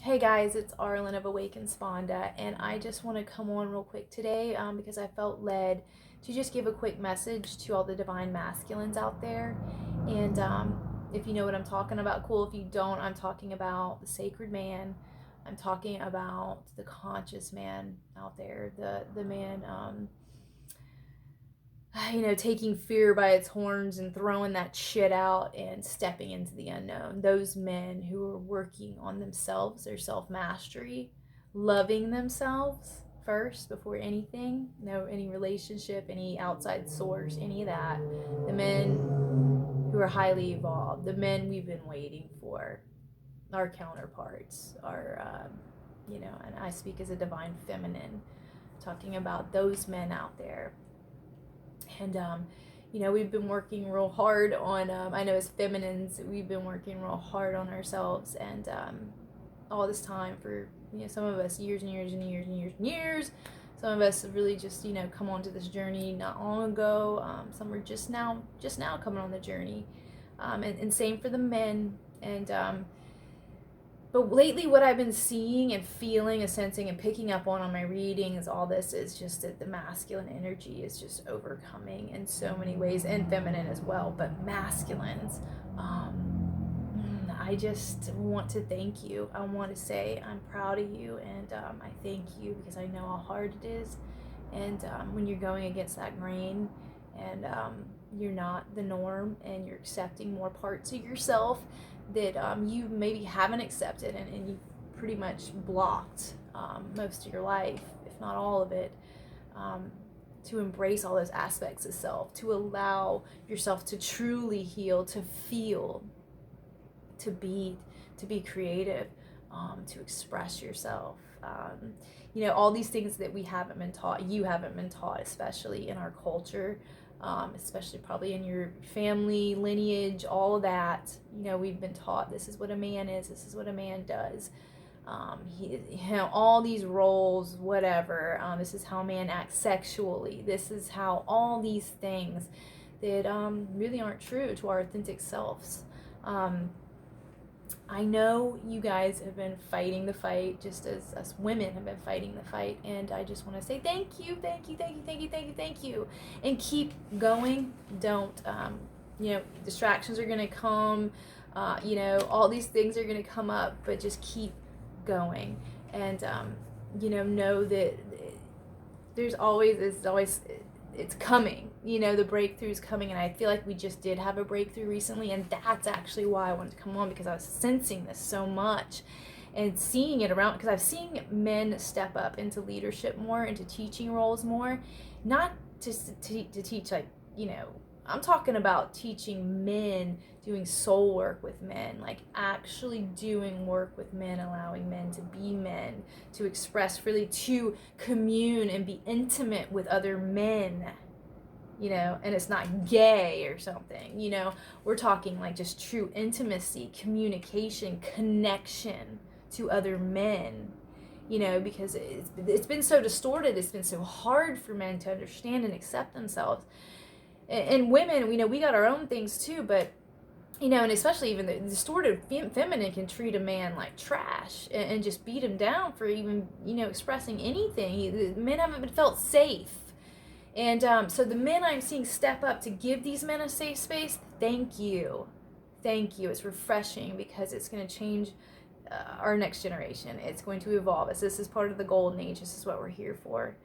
Hey guys, it's Arlen of Awaken Sponda, and I just want to come on real quick today because I felt led to just give a quick message to all the divine masculines out there. And if you know what I'm talking about, cool. If you don't, I'm talking about the sacred man. I'm talking about the conscious man out there, the man taking fear by its horns and throwing that shit out and stepping into the unknown. Those men who are working on themselves, their self mastery, loving themselves first before anything, any relationship, any outside source, any of that. The men who are highly evolved, the men we've been waiting for, our counterparts, and I speak as a divine feminine, talking about those men out there. And we've been working real hard on I know as feminines we've been working real hard on ourselves, and all this time for some of us years and years and years and years and years. Some of us have really just come onto this journey not long ago. Some are just now coming on the journey, and same for the men. And but lately, what I've been seeing and feeling and sensing and picking up on my readings, all this is just that the masculine energy is just overcoming in so many ways, and feminine as well, but masculines. I just want to thank you. I want to say I'm proud of you, and I thank you because I know how hard it is. And when you're going against that grain, and you're not the norm, and you're accepting more parts of yourself that you maybe haven't accepted, and you've pretty much blocked most of your life, if not all of it, to embrace all those aspects of self, to allow yourself to truly heal, to feel, to be creative, to express yourself. All these things that we haven't been taught, you haven't been taught, especially in our culture, especially probably in your family lineage, all of that. We've been taught this is what a man is, this is what a man does. All these roles, whatever. This is how a man acts sexually. This is how all these things that really aren't true to our authentic selves. I know you guys have been fighting the fight just as us women have been fighting the fight, and I just want to say thank you, thank you, thank you, thank you, thank you, thank you, and keep going. Don't, distractions are going to come, all these things are going to come up, but just keep going, and, know that it's coming. The breakthrough's coming, and I feel like we just did have a breakthrough recently, and that's actually why I wanted to come on, because I was sensing this so much and seeing it around, because I've seen men step up into leadership more, into teaching roles more, not just to teach, like, I'm talking about teaching men, doing soul work with men, like actually doing work with men, allowing men to be men, to express freely, to commune and be intimate with other men, and it's not gay or something, we're talking like just true intimacy, communication, connection to other men, because it's been so distorted, it's been so hard for men to understand and accept themselves. And women, we got our own things too, but and especially even the distorted feminine can treat a man like trash, and just beat him down for even expressing anything. Men haven't been felt safe, and so the men I'm seeing step up to give these men a safe space, thank you. It's refreshing, because it's going to change our next generation. It's going to evolve us. This is part of the golden age. This is what we're here for.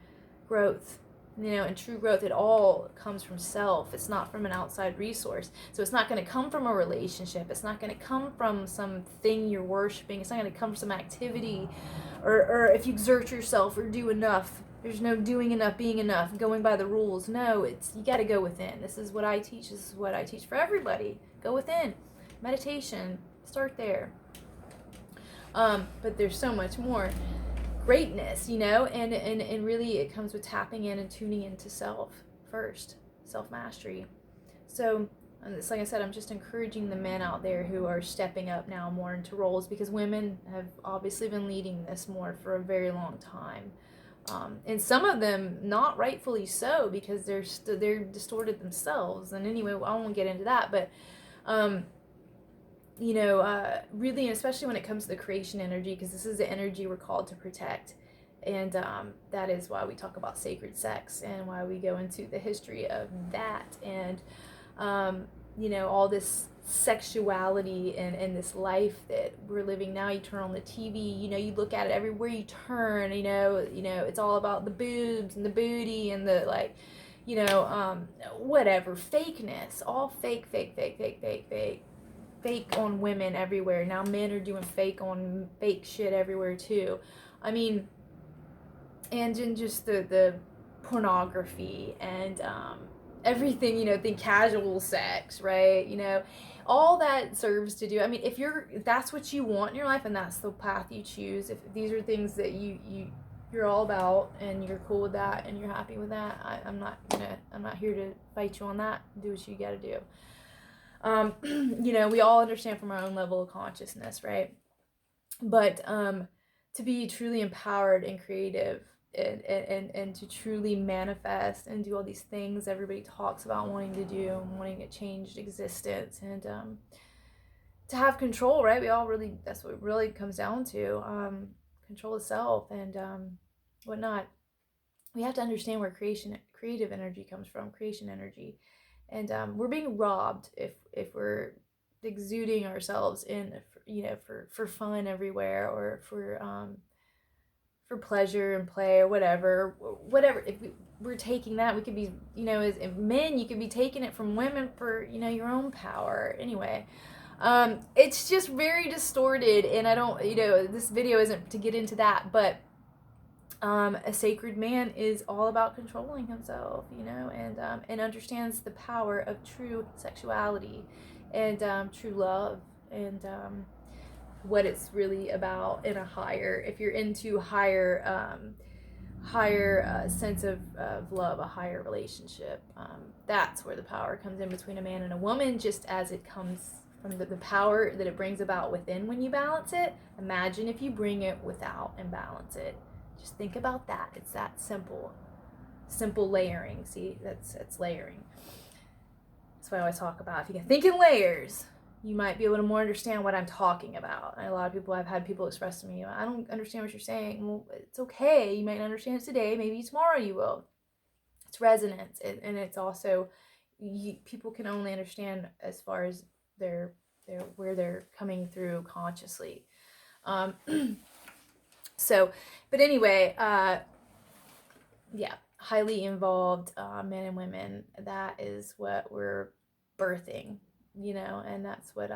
Growth. And true growth, it all comes from self. It's not from an outside resource. So it's not going to come from a relationship. It's not going to come from something you're worshiping. It's not going to come from some activity, or if you exert yourself or do enough. There's no doing enough, being enough, going by the rules. No, you got to go within. This is what I teach. This is what I teach for everybody. Go within. Meditation. Start there. But there's so much more greatness, and really it comes with tapping in and tuning into self first, self-mastery. So it's like I said, I'm just encouraging the men out there who are stepping up now more into roles, because women have obviously been leading this more for a very long time, and some of them not rightfully so, because they're distorted themselves. And anyway, I won't get into that, but really, especially when it comes to the creation energy, because this is the energy we're called to protect. And that is why we talk about sacred sex and why we go into the history of that. And, all this sexuality and this life that we're living now. You turn on the TV, you look at it everywhere you turn, it's all about the boobs and the booty and the like, whatever, fakeness, all fake, fake, fake, fake, fake, fake. Fake on women everywhere. Now men are doing fake on fake shit everywhere too. I mean, and in just the pornography and everything, think casual sex, right? All that serves to do. I mean, if that's what you want in your life and that's the path you choose, if these are things that you're all about and you're cool with that and you're happy with that, I'm not here to fight you on that. Do what you gotta do. We all understand from our own level of consciousness, right? But to be truly empowered and creative and to truly manifest and do all these things everybody talks about wanting to do and wanting a changed existence and to have control, right? That's what it really comes down to, control of self and whatnot. We have to understand where creative energy comes from, creation energy. And we're being robbed if we're exuding ourselves in, for fun everywhere or for pleasure and play or whatever. If we're taking that, we could be, as men, you could be taking it from women for, your own power. Anyway, it's just very distorted, and I don't, this video isn't to get into that, but a sacred man is all about controlling himself, and understands the power of true sexuality and true love and what it's really about in a higher, if you're into higher sense of love, a higher relationship. That's where the power comes in between a man and a woman, just as it comes from the power that it brings about within when you balance it. Imagine if you bring it without and balance it. Just think about that. It's that simple layering. See, it's layering. That's what I always talk about. If you can think in layers, you might be able to more understand what I'm talking about. And a lot of people, I've had people express to me, I don't understand what you're saying. Well, it's okay. You might not understand it today. Maybe tomorrow you will. It's resonance. And it's also, people can only understand as far as where they're coming through consciously. So, but anyway, highly involved men and women. That is what we're birthing, and that's what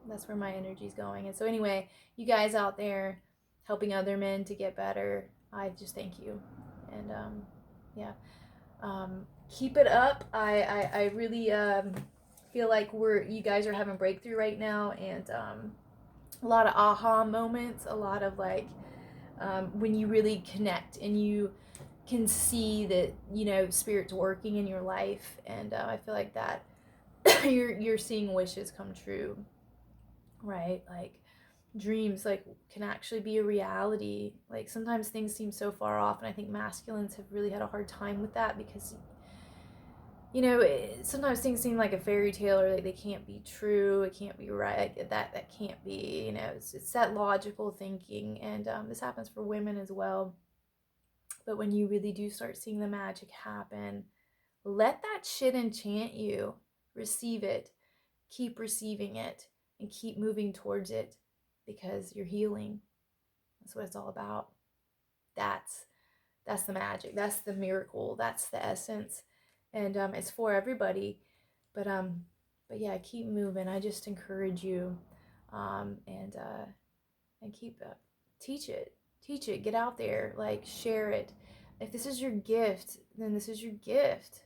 that's where my energy's going. And so anyway, you guys out there helping other men to get better, I just thank you. And keep it up. I really feel like you guys are having breakthrough right now, and a lot of aha moments, a lot of like when you really connect and you can see that spirit's working in your life, and I feel like that you're seeing wishes come true, right? Like dreams like can actually be a reality. Like sometimes things seem so far off, and I think masculines have really had a hard time with that because sometimes things seem like a fairy tale or like they can't be true, it can't be right, that can't be, it's that logical thinking, and this happens for women as well. But when you really do start seeing the magic happen, let that shit enchant you. Receive it, keep receiving it, and keep moving towards it, because you're healing. That's what it's all about. That's the magic, that's the miracle, that's the essence. And it's for everybody, but yeah, keep moving. I just encourage you, and keep teach it, get out there, like share it. If this is your gift, then this is your gift.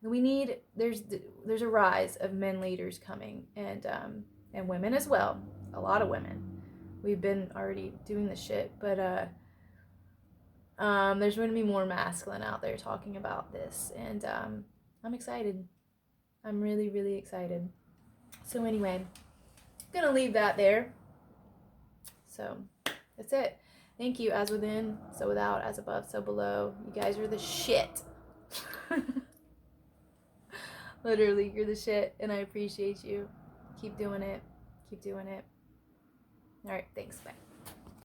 We need, there's a rise of men leaders coming, and women as well. A lot of women. We've been already doing this shit, but there's going to be more masculine out there talking about this, and I'm excited. I'm really, really excited. So anyway, I'm going to leave that there. So that's it. Thank you. As within, so without, as above, so below. You guys are the shit. Literally, you're the shit, and I appreciate you. Keep doing it. Keep doing it. All right, thanks. Bye.